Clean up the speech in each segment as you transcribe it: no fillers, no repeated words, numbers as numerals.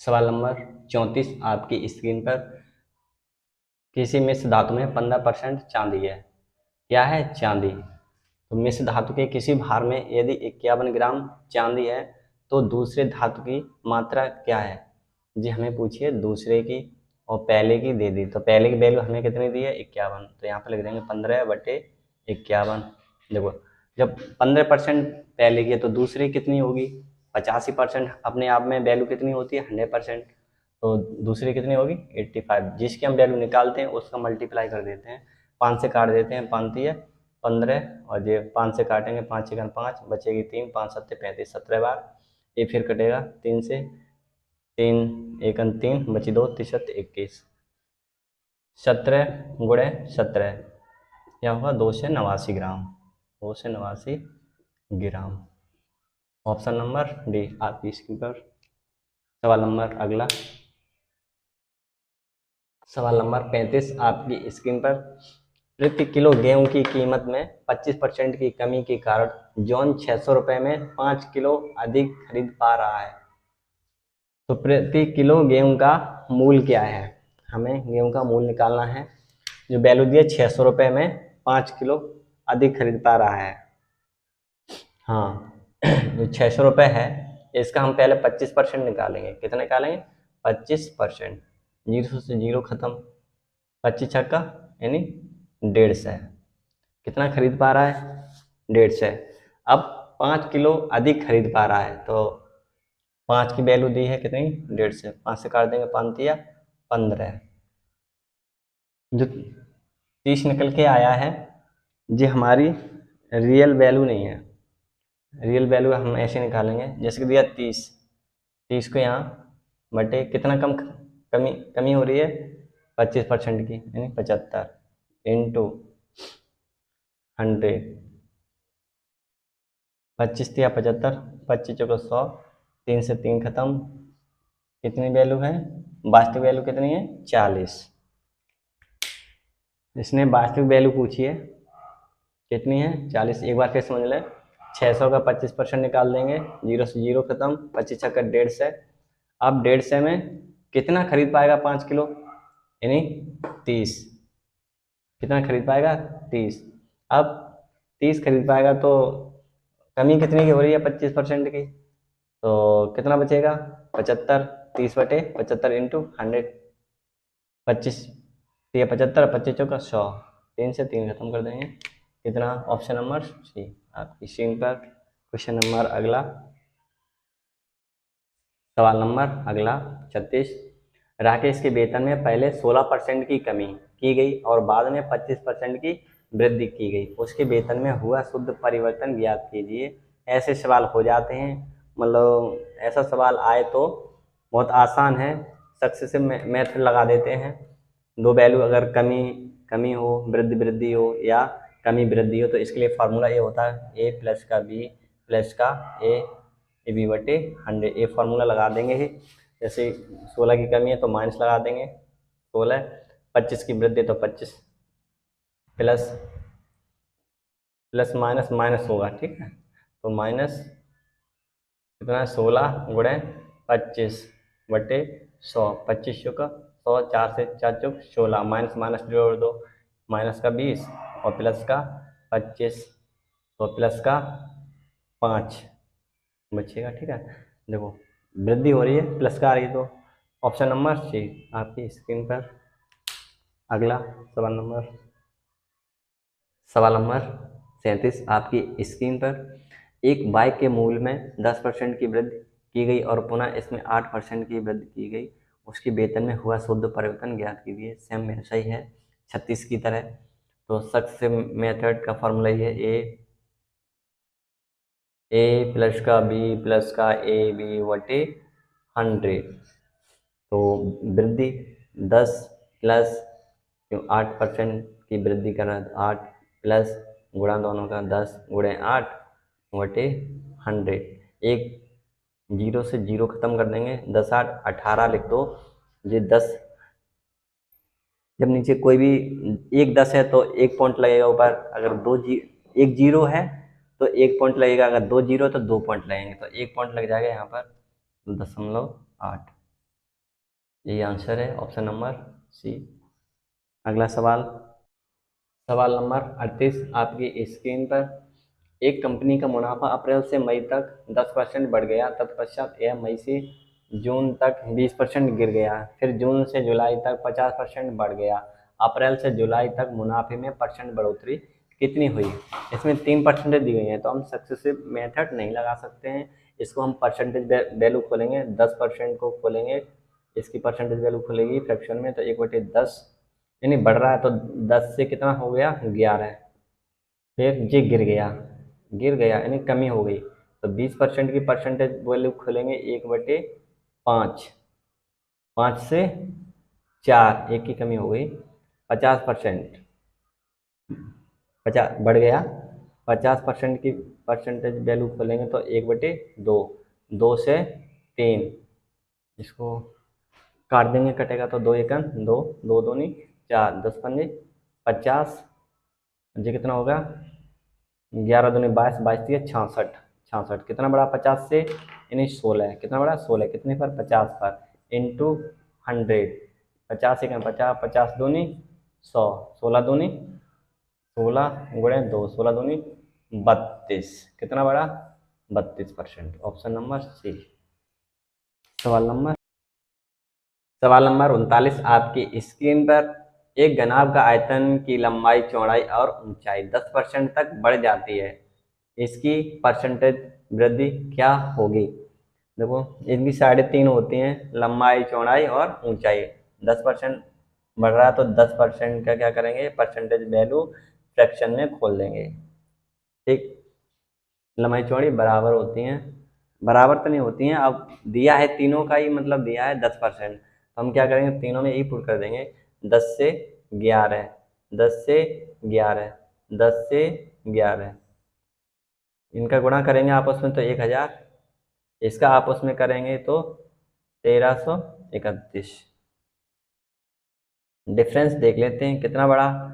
सवाल नंबर 34 आपकी स्क्रीन पर। किसी मिश्र धातु में 15% चांदी है। क्या है? चांदी। तो मिश्र धातु के किसी भार में यदि 51 ग्राम चांदी है तो दूसरे धातु की मात्रा क्या है? जी हमें पूछिए दूसरे की और पहले की दे दी। तो पहले की वैल्यू हमें कितनी दी है? 51। तो यहाँ पर लिख देंगे 15/51। देखो जब 15% पहले की है तो दूसरी कितनी होगी? 85%। अपने आप में वैल्यू कितनी होती है? 100%। तो दूसरी कितनी होगी? 85। जिसकी हम वैल्यू निकालते हैं उसका मल्टीप्लाई कर देते हैं, 5 से काट देते हैं, 5 है 15 और ये 5 से काटेंगे, 5 6 5 बचेगी 3, 5 7 35, 17 बार। ये फिर कटेगा 3 से, 3 1 3 बची 2, 3 7 21। 17 गुणे 17 क्या होगा? 2 से 89 ग्राम। 2 से 89 ग्राम। ऑप्शन नंबर डी आपकी स्क्रीन पर। सवाल नंबर अगला, सवाल नंबर 35 आपकी स्क्रीन पर। प्रति किलो गेहूं की कीमत में 25% की कमी के कारण जॉन 600 रुपये में 5 किलो अधिक खरीद पा रहा है। तो प्रति किलो गेहूं का मूल्य क्या है? हमें गेहूं का मूल्य निकालना है। जो वैल्यू दी है 600 रुपये में 5 किलो अधिक खरीद पा रहा है। हाँ जो 600 रुपये है इसका हम पहले 25% निकालेंगे। कितना निकालेंगे? 25%। 0 से 0 खत्म, 25 छक्का यानी 150। कितना खरीद पा रहा है? 150। अब 5 किलो अधिक खरीद पा रहा है तो 5 की वैल्यू दी है कितनी? 150। 5 से काट देंगे, 5 या 15। जो 30 निकल के आया है ये हमारी रियल वैल्यू नहीं है। रियल वैल्यू हम ऐसे निकालेंगे जैसे कि दिया 30। 30 को यहाँ बटे कितना कमी हो रही है? 25% की यानी 75 इंटू 100। 25 या 75, 25 चौको 100, 3 से 3 खत्म। कितनी वैल्यू है? वास्तविक वैल्यू कितनी है? 40। इसने वास्तविक वैल्यू पूछी है कितनी है? 40। एक बार फिर समझ लें, 600 का 25% निकाल देंगे, 0 से 0 खत्म, 25 छक्का 150। अब 150 में कितना खरीद पाएगा? 5 किलो यानी 30। कितना खरीद पाएगा? 30। अब 30 खरीद पाएगा तो कमी कितनी की हो रही है? 25% की। तो कितना बचेगा? 75। 30/75 इंटू 100। 25 या 75, 25 चौका 100, 3 से 3 खत्म कर देंगे। कितना? ऑप्शन नंबर सी आपकी स्क्रीन पर। क्वेश्चन नंबर अगला, सवाल नंबर अगला 36। राकेश के वेतन में पहले 16% की कमी की गई और बाद में 25% की वृद्धि की गई। उसके वेतन में हुआ शुद्ध परिवर्तन ज्ञात कीजिए। ऐसे सवाल हो जाते हैं, मतलब ऐसा सवाल आए तो बहुत आसान है, सक्सेसिव मेथड लगा देते हैं। दो वैल्यू अगर कमी हो, वृद्धि हो या कमी वृद्धि हो तो इसके लिए फार्मूला ये होता है ए प्लस का बी प्लस का ए बी बटे 100। ये फार्मूला लगा देंगे ही। जैसे 16 की कमी है तो माइनस लगा देंगे 16, 25 की वृद्धि तो 25 प्लस प्लस माइनस माइनस होगा, ठीक है। तो माइनस कितना? 16 गुणे 25 बटे 100। 25 का 100, 4 से 4 चौक 16, माइनस माइनस जोड़ दो, माइनस का 20 और प्लस का 25, तो प्लस का 5 बचेगा, ठीक है। देखो वृद्धि हो रही है, प्लस का आ रही है, तो ऑप्शन नंबर सी आपकी स्क्रीन पर। अगला सवाल नंबर 37 आपकी स्क्रीन पर। एक बाइक के मूल्य में 10% की वृद्धि की गई और पुनः इसमें 8% की वृद्धि की गई। उसके वेतन में हुआ शुद्ध परिवर्तन ज्ञात कीजिए। सेम वैसा ही है 36 की तरह। तो सक्सेसिव मेथड का फॉर्मूला ये है ए प्लस का बी प्लस का ए बी बटे 100। तो वृद्धि 10 प्लस 8% की वृद्धि कर रहा है, 8 प्लस गुणा दोनों का 10 गुणे 8 बटे 100। एक 0 से 0 खत्म कर देंगे, 10 8 18 लिख दो। ये 10 जब नीचे कोई भी एक 10 है तो 1 पॉइंट लगेगा ऊपर, अगर एक 0 है तो 1 पॉइंट लगेगा, अगर 2 0 तो 2 पॉइंट लगेंगे, तो 1 पॉइंट लग जाएगा यहाँ पर 0.8। यही आंसर है ऑप्शन नंबर सी। अगला सवाल, सवाल नंबर 38 आपकी स्क्रीन पर। एक कंपनी का मुनाफा अप्रैल से मई तक 10% बढ़ गया, तत्पश्चात यह मई से जून तक 20% गिर गया, फिर जून से जुलाई तक 50% बढ़ गया। अप्रैल से जुलाई तक मुनाफे में परसेंट बढ़ोतरी कितनी हुई? इसमें 3% दी गई है, तो हम सक्सेसिव मेथड नहीं लगा सकते हैं। इसको हम परसेंटेज वैल्यू खोलेंगे, 10% को खोलेंगे, इसकी परसेंटेज वैल्यू खुलेगी फ्रैक्शन में, तो 1/10 यानी बढ़ रहा है, तो 10 से कितना हो गया 11। फिर ये गिर गया यानी कमी हो गई, तो 20% की परसेंटेज वैल्यू खोलेंगे, 1/5, 5 से 4, एक की कमी हो गई, 50%, 50 बढ़ गया, 50% की परसेंटेज वैल्यू खोलेंगे तो 1/2, 2 से 3, इसको काट देंगे, कटेगा तो 2 एकम 2, 2 दूनी 4, 10 पंजे 50, ये कितना होगा 11 दूनी 22, 22 दिए 66, 66 कितना बड़ा 50 से यानी 16, कितना बड़ा 16, कितने पर 50 पर, इंटू 100, 50 एकम 50, 50 दूनी 100, 16 दूनी 16 गुणे 2, 16 दूनी 32, कितना बड़ा 32%, ऑप्शन नंबर सी। सवाल नंबर 39 आपकी स्क्रीन पर। एक घनाभ का आयतन की लंबाई, चौड़ाई और ऊंचाई 10% तक बढ़ जाती है, इसकी परसेंटेज वृद्धि क्या होगी? देखो, इनकी साइडें 3 होती हैं, लंबाई, चौड़ाई और ऊंचाई। 10% बढ़ रहा है तो 10% का क्या करेंगे, परसेंटेज वैल्यू फ्रैक्शन में खोल देंगे। ठीक, लंबाई चौड़ी बराबर होती हैं, बराबर तो नहीं होती हैं, अब दिया है तीनों का ही मतलब दिया है 10%, तो हम क्या करेंगे तीनों में यही पुट कर देंगे, 10 से 11, 10 से 11, 10 से 11, इनका गुणा करेंगे आपस में तो 1000, इसका आपस में करेंगे तो 1331। डिफरेंस देख लेते हैं कितना बड़ा,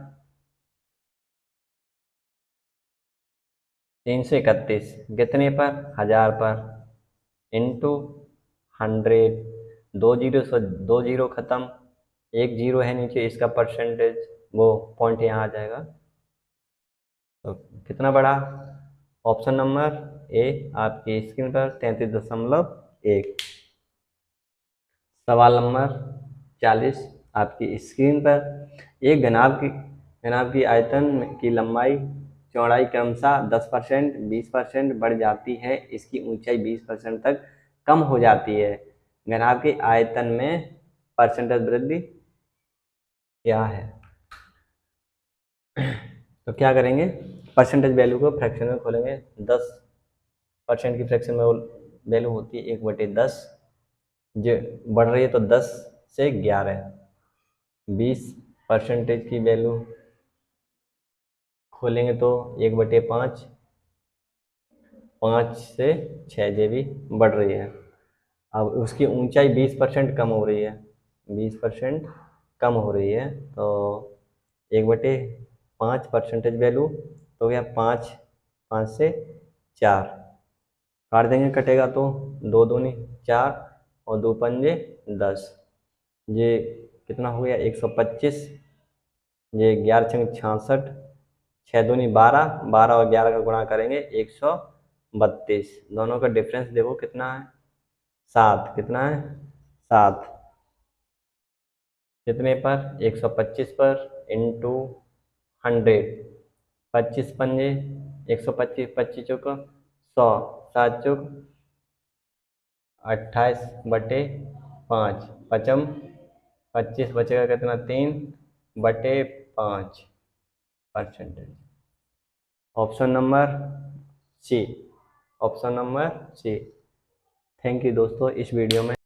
331 कितने पर 1000 पर, इंटू 100, 2 जीरो से 2 जीरो खत्म, 1 जीरो है नीचे, इसका परसेंटेज वो पॉइंट यहाँ आ जाएगा, तो कितना बड़ा, ऑप्शन नंबर ए आपकी स्क्रीन पर 33.1। सवाल नंबर 40 आपकी स्क्रीन पर। एक घनाभ की आयतन की लंबाई चौड़ाई क्रमशः 10%, 20% बढ़ जाती है, इसकी ऊंचाई 20% तक कम हो जाती है, घनाभ के आयतन में परसेंटेज वृद्धि क्या है? तो क्या करेंगे, परसेंटेज वैल्यू को फ्रैक्शन में खोलेंगे, 10% की फ्रैक्शन में वैल्यू होती है 1/10, जो बढ़ रही है तो 10 से 11, 20% की वैल्यू खोलेंगे तो 1/5, 5 से 6, ये भी बढ़ रही है, अब उसकी ऊंचाई 20% कम हो रही है, 20% कम हो रही है, तो 1/5 परसेंटेज वैल्यू तो गया 5, 5 से 4, काट देंगे कटेगा तो 2 दूनी 4 और 2 पंजे 10, ये कितना हो गया 125, ये 11 छंग 66, 6 दूनी 12, 12 और 11 का गुणा करेंगे 132, दोनों का डिफरेंस देखो कितना है 7, कितना है 7, कितने पर 125 पर, इंटू 100, 25 पंजे 125, 25 चौक 100, 7 चौक 28/5, पचम 25 बचेगा कितना 3/5 percentage, option number C, option number C. Thank you दोस्तों, इस वीडियो में